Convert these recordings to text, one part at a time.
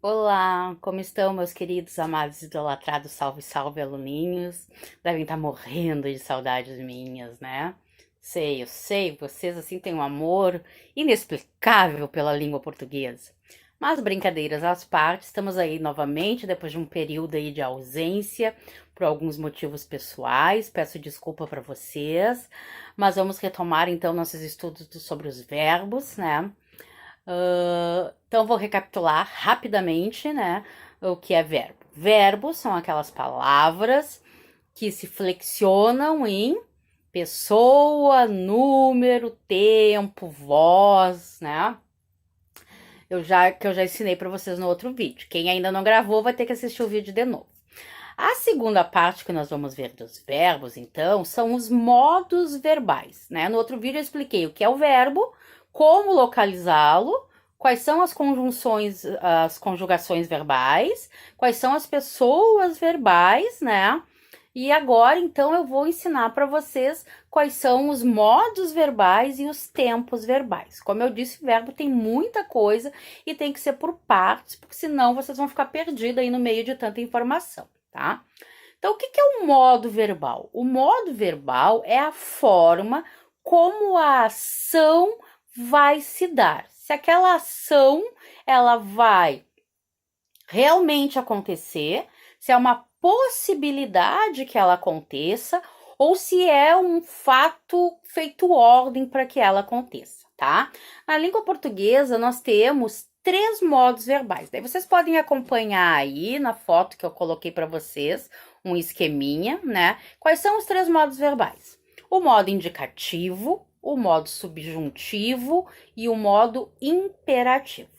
Olá, como estão, meus queridos, amados, idolatrados, salve, salve, aluninhos? Devem estar morrendo de saudades minhas, né? Sei, eu sei, vocês assim têm um amor inexplicável pela língua portuguesa. Mas brincadeiras às partes, estamos aí novamente, depois de um período aí de ausência, por alguns motivos pessoais, peço desculpa para vocês, mas vamos retomar então nossos estudos sobre os verbos, né? Então, vou recapitular rapidamente, né, o que é verbo. Verbos são aquelas palavras que se flexionam em pessoa, número, tempo, voz, né? Que eu já ensinei para vocês no outro vídeo. Quem ainda não gravou vai ter que assistir o vídeo de novo. A segunda parte que nós vamos ver dos verbos, então, são os modos verbais, né? No outro vídeo eu expliquei o que é o verbo, como localizá-lo, quais são as conjunções, as conjugações verbais, quais são as pessoas verbais, né? E agora, então, eu vou ensinar para vocês quais são os modos verbais e os tempos verbais. Como eu disse, o verbo tem muita coisa e tem que ser por partes, porque senão vocês vão ficar perdidos aí no meio de tanta informação, tá? Então, o que é o modo verbal? O modo verbal é a forma como a ação vai se dar. Se aquela ação ela vai realmente acontecer, se é uma possibilidade que ela aconteça ou se é um fato feito ordem para que ela aconteça, tá? Na língua portuguesa nós temos três modos verbais. Daí vocês podem acompanhar aí na foto que eu coloquei para vocês um esqueminha, né? Quais são os três modos verbais? O modo indicativo, o modo subjuntivo e o modo imperativo.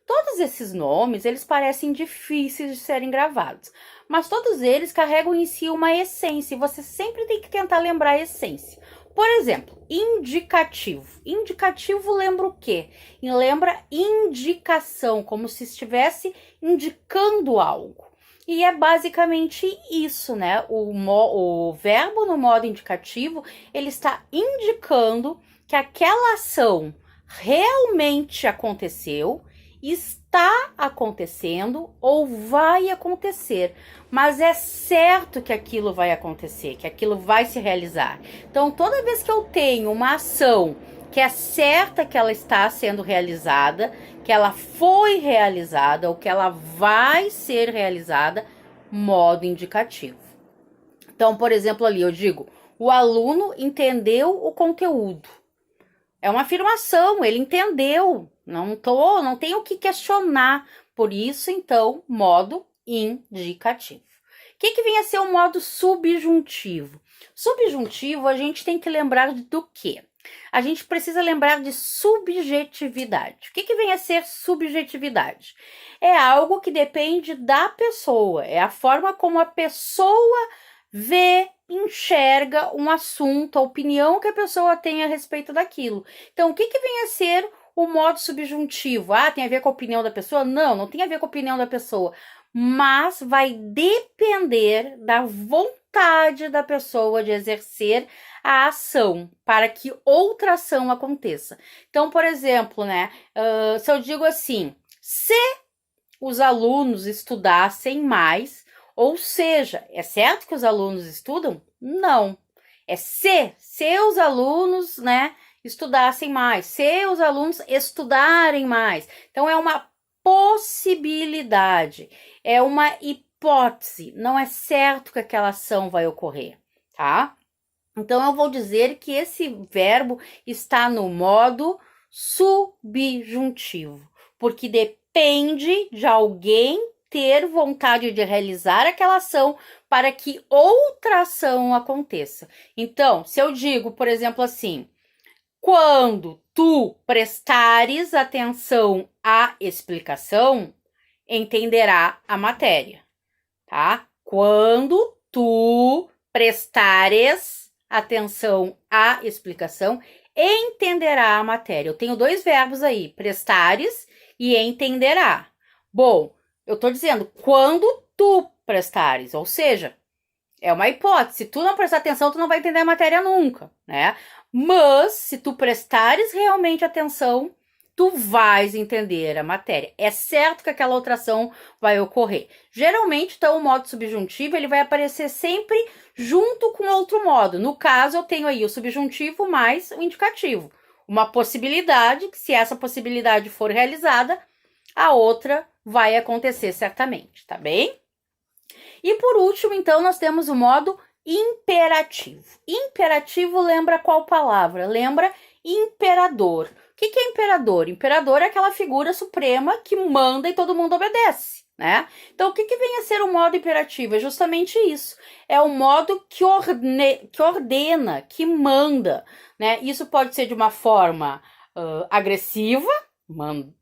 Todos esses nomes, eles parecem difíceis de serem gravados, mas todos eles carregam em si uma essência e você sempre tem que tentar lembrar a essência. Por exemplo, indicativo. Indicativo lembra o quê? E lembra indicação, como se estivesse indicando algo. E é basicamente isso, né? O verbo no modo indicativo, ele está indicando que aquela ação realmente aconteceu, está acontecendo ou vai acontecer, mas é certo que aquilo vai acontecer, que aquilo vai se realizar. Então, toda vez que eu tenho uma ação que é certa que ela está sendo realizada, que ela foi realizada ou que ela vai ser realizada, modo indicativo. Então, por exemplo, ali eu digo: o aluno entendeu o conteúdo. É uma afirmação, ele entendeu. Não tenho o que questionar. Por isso, então, modo indicativo. O que vem a ser o modo subjuntivo? Subjuntivo, a gente tem que lembrar do quê? A gente precisa lembrar de subjetividade. O que vem a ser subjetividade? É algo que depende da pessoa, é a forma como a pessoa vê, enxerga um assunto, a opinião que a pessoa tem a respeito daquilo. Então, o que vem a ser o modo subjuntivo? Ah, tem a ver com a opinião da pessoa? Não, não tem a ver com a opinião da pessoa, mas vai depender da vontade da pessoa de exercer a ação para que outra ação aconteça. Então, por exemplo, né, se eu digo assim: se os alunos estudassem mais, ou seja, é certo que os alunos estudam? Não. É se os alunos, né, estudassem mais, se os alunos estudarem mais. Então, é uma possibilidade, é uma hipótese, não é certo que aquela ação vai ocorrer, tá? Então, eu vou dizer que esse verbo está no modo subjuntivo, porque depende de alguém ter vontade de realizar aquela ação para que outra ação aconteça. Então, se eu digo, por exemplo, assim: quando tu prestares atenção à explicação, entenderá a matéria, tá? Quando tu prestares atenção à explicação, entenderá a matéria. Eu tenho dois verbos aí: prestares e entenderá. Bom, eu tô dizendo quando tu prestares, ou seja, é uma hipótese. Se tu não prestar atenção, tu não vai entender a matéria nunca, né? Mas se tu prestares realmente atenção, tu vais entender a matéria. É certo que aquela outra ação vai ocorrer. Geralmente, então, o modo subjuntivo, ele vai aparecer sempre junto com outro modo. No caso, eu tenho aí o subjuntivo mais o indicativo. Uma possibilidade, que se essa possibilidade for realizada, a outra vai acontecer certamente, tá bem? E por último, então, nós temos o modo imperativo. Imperativo lembra qual palavra? Lembra imperador. O que é imperador? Imperador é aquela figura suprema que manda e todo mundo obedece, né? Então, o que vem a ser o modo imperativo? É justamente isso. É o modo que ordena, que manda, né? Isso pode ser de uma forma agressiva,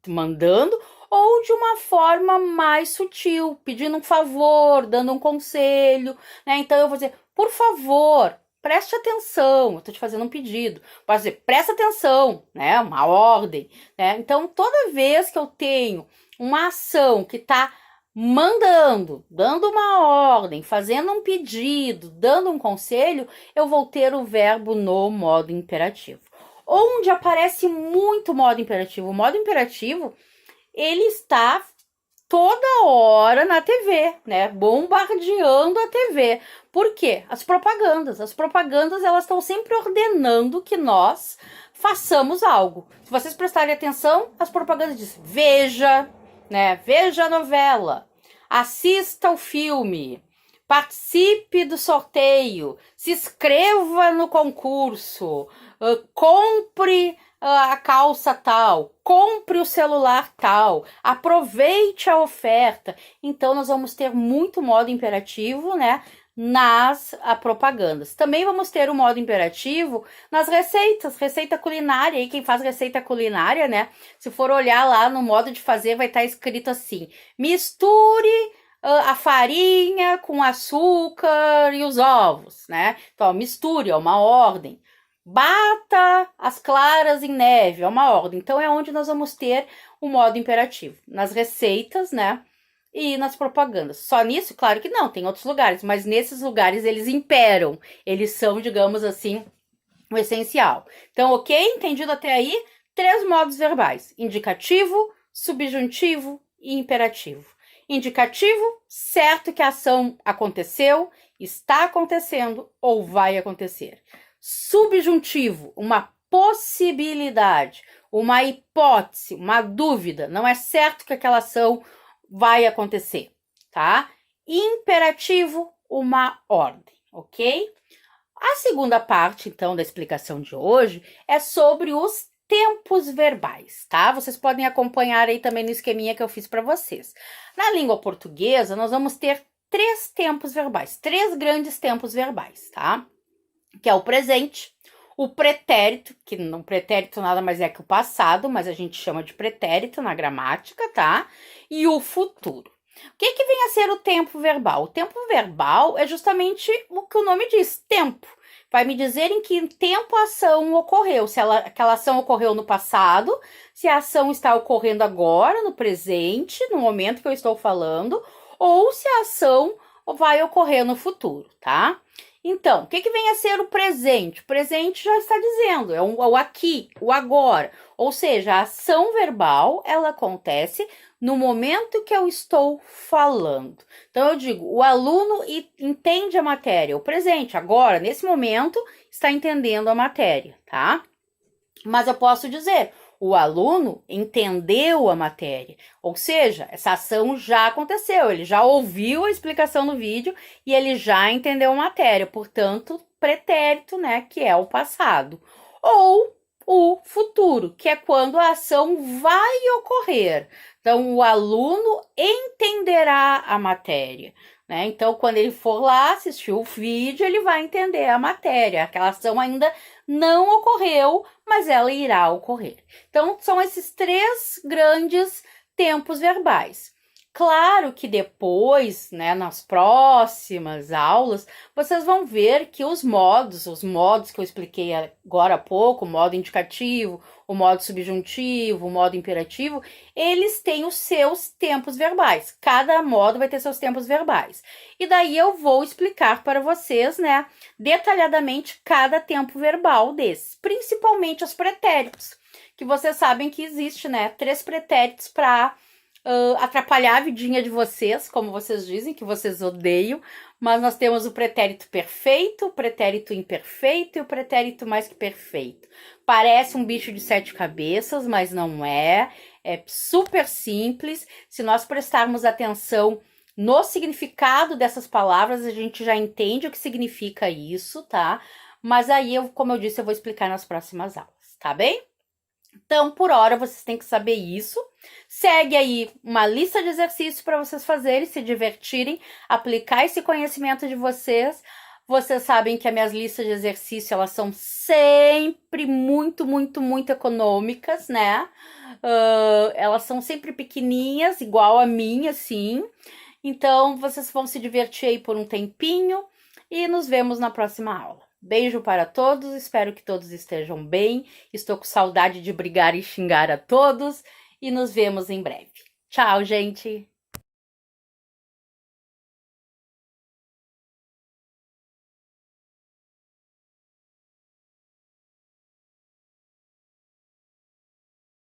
mandando, ou de uma forma mais sutil, pedindo um favor, dando um conselho, né? Então eu vou dizer, por favor, preste atenção, eu tô te fazendo um pedido. Posso dizer, presta atenção, né? Uma ordem, né? Então toda vez que eu tenho uma ação que tá mandando, dando uma ordem, fazendo um pedido, dando um conselho, eu vou ter o verbo no modo imperativo. Onde aparece muito o modo imperativo? O modo imperativo, ele está toda hora na TV, né? Bombardeando a TV. Por quê? As propagandas. As propagandas, elas estão sempre ordenando que nós façamos algo. Se vocês prestarem atenção, as propagandas dizem, veja, né? Veja a novela, assista o filme, participe do sorteio, se inscreva no concurso, compre a calça tal, compre o celular tal, aproveite a oferta. Então, nós vamos ter muito modo imperativo, né, nas propagandas. Também vamos ter o modo imperativo nas receitas, receita culinária. E quem faz receita culinária, né, se for olhar lá no modo de fazer, vai estar escrito assim, misture a farinha com açúcar e os ovos, né? Então, misture, é uma ordem. Bata as claras em neve, é uma ordem. Então, é onde nós vamos ter o modo imperativo. Nas receitas, né? E nas propagandas. Só nisso? Claro que não, tem outros lugares. Mas nesses lugares, eles imperam. Eles são, digamos assim, o essencial. Então, ok? Entendido até aí? 3 modos verbais. Indicativo, subjuntivo e imperativo. Indicativo, certo que a ação aconteceu, está acontecendo ou vai acontecer. Subjuntivo, uma possibilidade, uma hipótese, uma dúvida. Não é certo que aquela ação vai acontecer, tá? Imperativo, uma ordem, ok? A segunda parte, então, da explicação de hoje é sobre os tempos verbais, tá? Vocês podem acompanhar aí também no esqueminha que eu fiz para vocês. Na língua portuguesa, nós vamos ter 3 tempos verbais, 3 grandes tempos verbais, tá? Que é o presente, o pretérito, que não pretérito nada mais é que o passado, mas a gente chama de pretérito na gramática, tá? E o futuro. O que vem a ser o tempo verbal? O tempo verbal é justamente o que o nome diz, tempo. Vai me dizer em que tempo a ação ocorreu, se aquela ação ocorreu no passado, se a ação está ocorrendo agora, no presente, no momento que eu estou falando, ou se a ação vai ocorrer no futuro, tá? Então, o que vem a ser o presente? O presente já está dizendo, é o aqui, o agora. Ou seja, a ação verbal, ela acontece no momento que eu estou falando. Então, eu digo, o aluno entende a matéria. O presente, agora, nesse momento, está entendendo a matéria, tá? Mas eu posso dizer, o aluno entendeu a matéria, ou seja, essa ação já aconteceu, ele já ouviu a explicação no vídeo e ele já entendeu a matéria, portanto, pretérito, né, que é o passado. Ou o futuro, que é quando a ação vai ocorrer. Então, o aluno entenderá a matéria, né? Então, quando ele for lá assistir o vídeo, ele vai entender a matéria. Aquela ação ainda não ocorreu, mas ela irá ocorrer. Então, são esses 3 grandes tempos verbais. Claro que depois, né, nas próximas aulas, vocês vão ver que os modos que eu expliquei agora há pouco, o modo indicativo, o modo subjuntivo, o modo imperativo, eles têm os seus tempos verbais. Cada modo vai ter seus tempos verbais. E daí eu vou explicar para vocês, né, detalhadamente cada tempo verbal desses, principalmente os pretéritos, que vocês sabem que existe, né, 3 pretéritos para atrapalhar a vidinha de vocês, como vocês dizem, que vocês odeiam, mas nós temos o pretérito perfeito, o pretérito imperfeito e o pretérito mais que perfeito. Parece um bicho de 7 cabeças, mas não é. É super simples. Se nós prestarmos atenção no significado dessas palavras, a gente já entende o que significa isso, tá? Mas aí, como eu disse, eu vou explicar nas próximas aulas, tá bem? Então, por hora, vocês têm que saber isso. Segue aí uma lista de exercícios para vocês fazerem, se divertirem, aplicar esse conhecimento de vocês. Vocês sabem que as minhas listas de exercício, elas são sempre muito, muito, muito econômicas, né? Elas são sempre pequenininhas, igual a minha, assim. Então, vocês vão se divertir aí por um tempinho e nos vemos na próxima aula. Beijo para todos, espero que todos estejam bem. Estou com saudade de brigar e xingar a todos e nos vemos em breve. Tchau, gente!